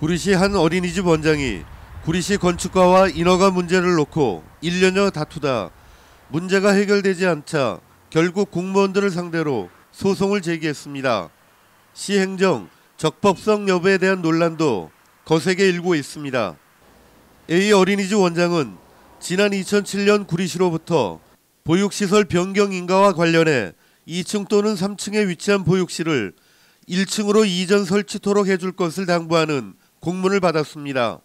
구리시 한 어린이집 원장이 구리시 건축가와 인허가 문제를 놓고 1년여 다투다 문제가 해결되지 않자 결국 공무원들을 상대로 소송을 제기했습니다. 시행정 적법성 여부에 대한 논란도 거세게 일고 있습니다. A 어린이집 원장은 지난 2007년 구리시로부터 보육시설 변경 인가와 관련해 2층 또는 3층에 위치한 보육실을 1층으로 이전 설치토록 해줄 것을 당부하는 공문을 받았습니다.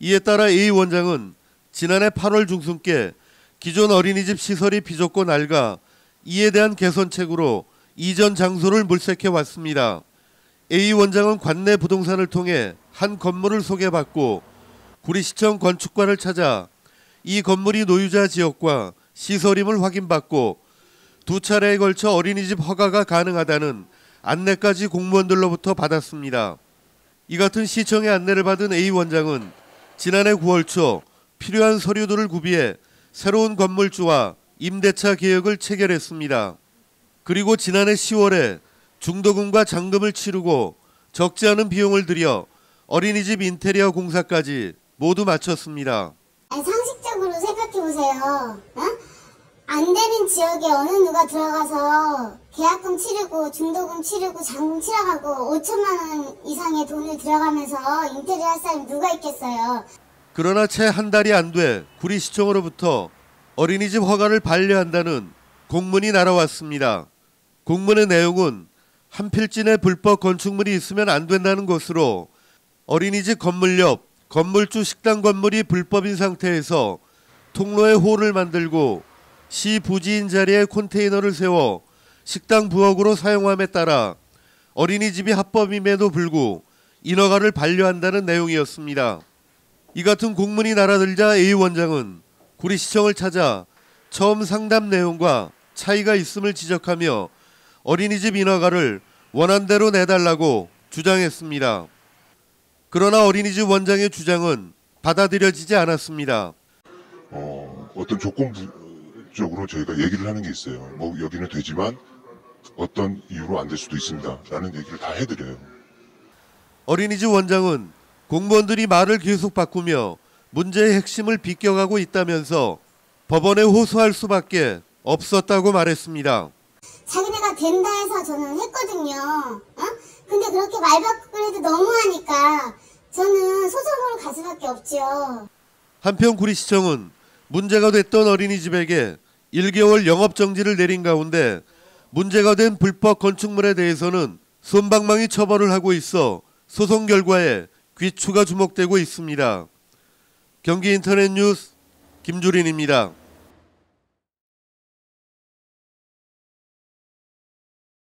이에 따라 A 원장은 지난해 8월 중순께 기존 어린이집 시설이 비좁고 낡아 이에 대한 개선책으로 이전 장소를 물색해 왔습니다. A 원장은 관내 부동산을 통해 한 건물을 소개받고 구리시청 건축관을 찾아 이 건물이 노유자 지역과 시설임을 확인받고 두 차례에 걸쳐 어린이집 허가가 가능하다는 안내까지 공무원들로부터 받았습니다. 이 같은 시청의 안내를 받은 A 원장은 지난해 9월 초 필요한 서류들을 구비해 새로운 건물주와 임대차 계약을 체결했습니다. 그리고 지난해 10월에 중도금과 잔금을 치르고 적지 않은 비용을 들여 어린이집 인테리어 공사까지 모두 마쳤습니다. 상식적으로 생각해보세요. 안 되는 지역에 어느 누가 들어가서 계약금 치르고 중도금 치르고 잔금 치러가고 5천만 원 이상의 돈을 들어가면서 인테리어 할 사람이 누가 있겠어요. 그러나 채 한 달이 안 돼 구리시청으로부터 어린이집 허가를 반려한다는 공문이 날아왔습니다. 공문의 내용은 한 필진에 불법 건축물이 있으면 안 된다는 것으로 어린이집 건물 옆 건물주 식당 건물이 불법인 상태에서 통로에 홀을 만들고 시 부지인 자리에 컨테이너를 세워 식당 부엌으로 사용함에 따라 어린이집이 합법임에도 불구 인허가를 반려한다는 내용이었습니다. 이 같은 공문이 날아들자 A 원장은 구리시청을 찾아 처음 상담 내용과 차이가 있음을 지적하며 어린이집 인허가를 원안대로 내달라고 주장했습니다. 그러나 어린이집 원장의 주장은 받아들여지지 않았습니다. 어떤 조건부적으로 저희가 얘기를 하는 게 있어요. 뭐 여기는 되지만 어떤 이유로 안 될 수도 있습니다. 라는 얘기를 다 해드려요. 어린이집 원장은 공무원들이 말을 계속 바꾸며 문제의 핵심을 비껴가고 있다면서 법원에 호소할 수밖에 없었다고 말했습니다. 자기네가 된다 해서 저는 했거든요. 근데 그렇게 말 바꾸고 해도 너무하니까 저는 소송으로 갈 수밖에 없죠. 한편 구리시청은 문제가 됐던 어린이집에게 1개월 영업정지를 내린 가운데 문제가 된 불법 건축물에 대해서는 솜방망이 처벌을 하고 있어 소송 결과에 귀추가 주목되고 있습니다. 경기인터넷뉴스 김주린입니다.